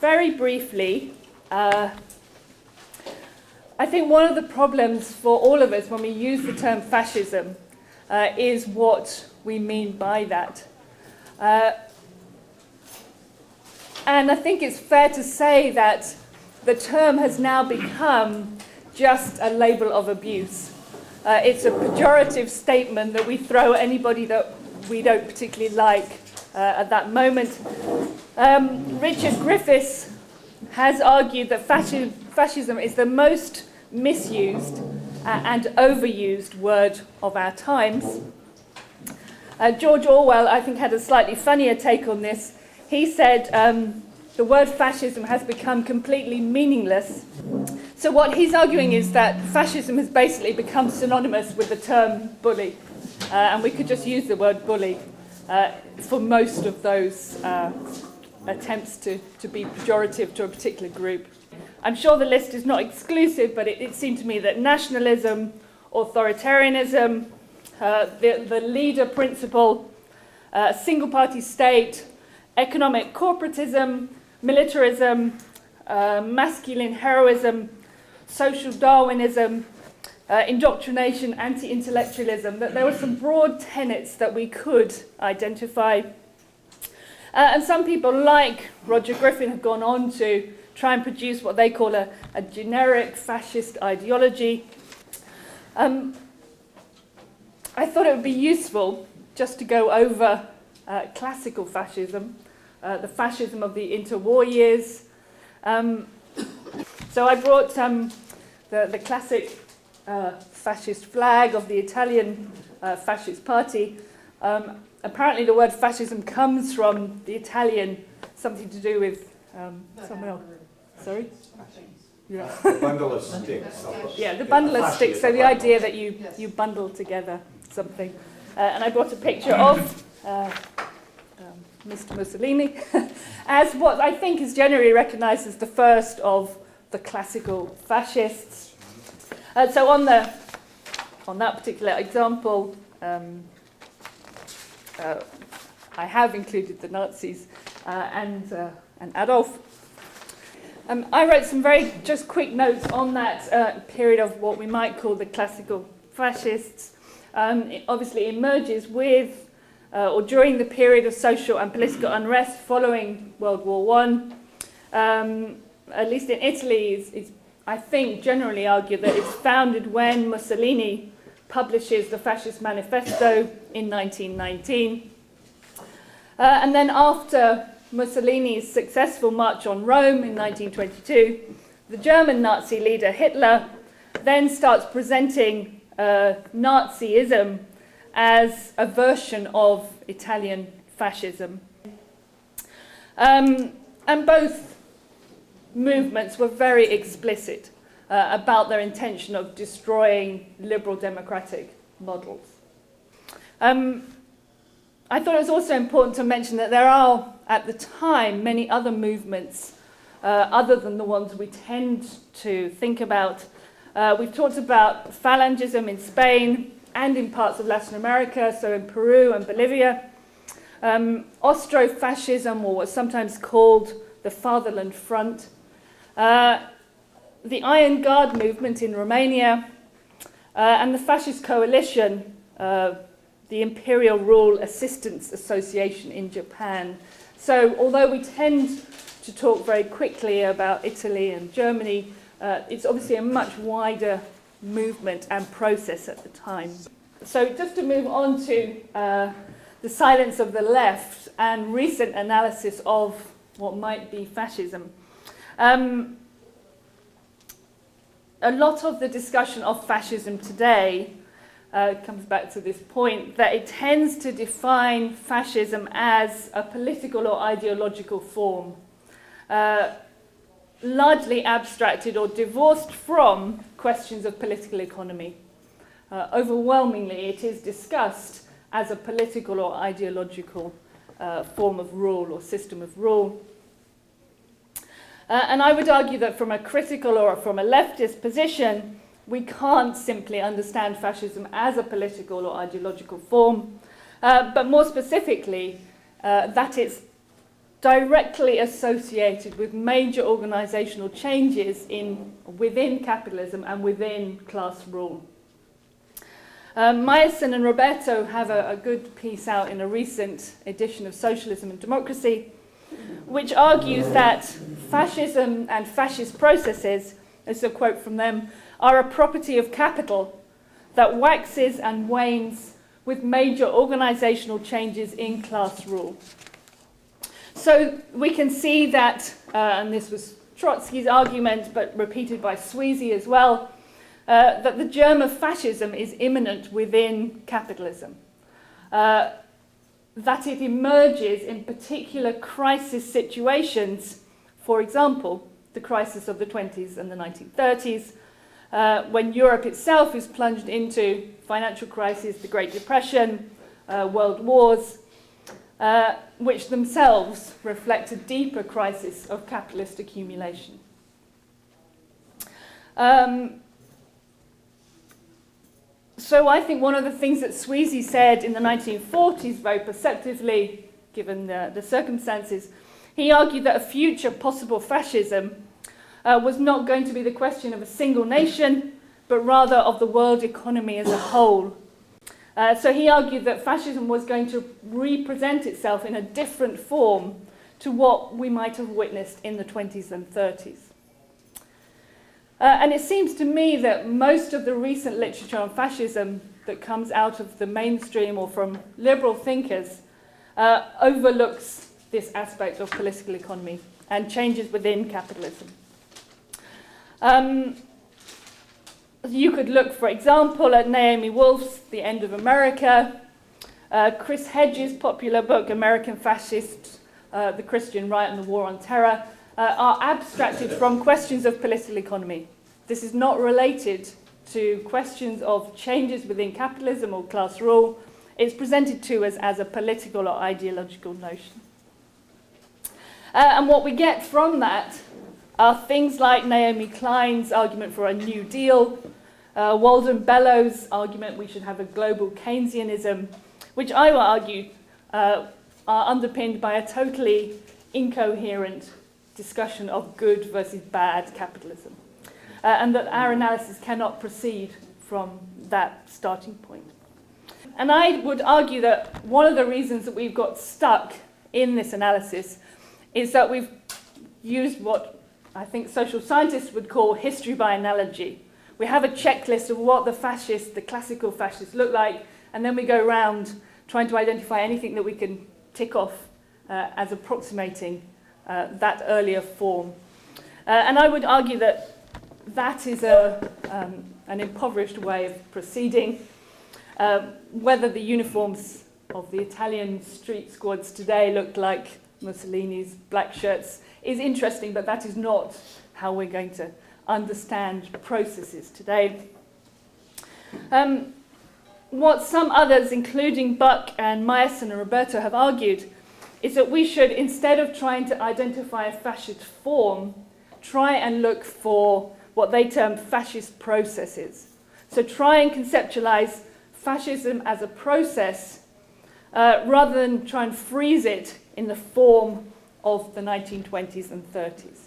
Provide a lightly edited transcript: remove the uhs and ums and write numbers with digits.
very briefly, I think one of the problems for all of us when we use the term fascism is what we mean by that. And I think it's fair to say that the term has now become just a label of abuse. It's a pejorative statement that we throw at anybody that we don't particularly like at that moment. Richard Griffiths has argued that fascism is the most misused and overused word of our times. George Orwell, I think, had a slightly funnier take on this. He said the word fascism has become completely meaningless. So what he's arguing is that fascism has basically become synonymous with the term bully. And we could just use the word bully for most of those attempts to be pejorative to a particular group. I'm sure the list is not exclusive, but it seemed to me that nationalism, authoritarianism, the leader principle, single-party state, economic corporatism, militarism, masculine heroism, social Darwinism, indoctrination, anti-intellectualism, that there were some broad tenets that we could identify. And some people, like Roger Griffin, have gone on to try and produce what they call a generic fascist ideology. I thought it would be useful just to go over classical fascism, the fascism of the interwar years. So I brought the classic fascist flag of the Italian fascist party. Apparently the word fascism comes from the Italian, something to do with someone else. Sorry? Yeah. The bundle of sticks. Yeah, the bundle of sticks. So the idea that you bundle together something. And I brought a picture of Mr. Mussolini as what I think is generally recognised as the first of the classical fascists. So on that particular example, I have included the Nazis and Adolf. I wrote some very just quick notes on that period of what we might call the classical fascists. It obviously emerges with or during the period of social and political unrest following World War I. At least in Italy, it's I think generally argued that it's founded when Mussolini publishes the Fascist Manifesto in 1919. And then after Mussolini's successful march on Rome in 1922, the German Nazi leader Hitler then starts presenting Nazism as a version of Italian fascism. And both movements were very explicit about their intention of destroying liberal democratic models. I thought it was also important to mention that there are, at the time, many other movements other than the ones we tend to think about. We've talked about Falangism in Spain and in parts of Latin America, so in Peru and Bolivia. Austrofascism, or what's sometimes called the Fatherland Front. The Iron Guard movement in Romania. And the Fascist Coalition, the Imperial Rule Assistance Association in Japan. So although we tend to talk very quickly about Italy and Germany, it's obviously a much wider movement and process at the time. So just to move on to the silence of the left and recent analysis of what might be fascism. A lot of the discussion of fascism today comes back to this point that it tends to define fascism as a political or ideological form, largely abstracted or divorced from questions of political economy. Overwhelmingly, it is discussed as a political or ideological form of rule or system of rule. And I would argue that from a critical or from a leftist position, we can't simply understand fascism as a political or ideological form, but more specifically, that it's directly associated with major organizational changes within capitalism and within class rule. Meyerson and Roberto have a good piece out in a recent edition of Socialism and Democracy, which argues that fascism and fascist processes, this is a quote from them, are a property of capital that waxes and wanes with major organizational changes in class rule. So we can see that, and this was Trotsky's argument, but repeated by Sweezy as well, that the germ of fascism is immanent within capitalism. That it emerges in particular crisis situations, for example, the crisis of the 20s and the 1930s, when Europe itself is plunged into financial crisis, the Great Depression, world wars, which themselves reflect a deeper crisis of capitalist accumulation. So I think one of the things that Sweezy said in the 1940s, very perceptively, given the circumstances, he argued that a future possible fascism was not going to be the question of a single nation, but rather of the world economy as a whole. So he argued that fascism was going to represent itself in a different form to what we might have witnessed in the 20s and 30s. And it seems to me that most of the recent literature on fascism that comes out of the mainstream or from liberal thinkers overlooks this aspect of political economy and changes within capitalism. You could look, for example, at Naomi Wolf's The End of America, Chris Hedges' popular book, American Fascists, The Christian Right and the War on Terror, are abstracted from questions of political economy. This is not related to questions of changes within capitalism or class rule. It's presented to us as a political or ideological notion. And what we get from that are things like Naomi Klein's argument for a New Deal, Walden Bellows' argument we should have a global Keynesianism, which I will argue are underpinned by a totally incoherent discussion of good versus bad capitalism, and that our analysis cannot proceed from that starting point. And I would argue that one of the reasons that we've got stuck in this analysis is that we've used what I think social scientists would call history by analogy. We have a checklist of what the classical fascists look like, and then we go around trying to identify anything that we can tick off as approximating that earlier form. And I would argue that that is an impoverished way of proceeding. Whether the uniforms of the Italian street squads today look like Mussolini's black shirts is interesting, but that is not how we're going to understand processes today. What some others, including Buck and Meyerson and Roberto, have argued is that we should, instead of trying to identify a fascist form, try and look for what they term fascist processes. So try and conceptualize fascism as a process rather than try and freeze it in the form of the 1920s and 30s.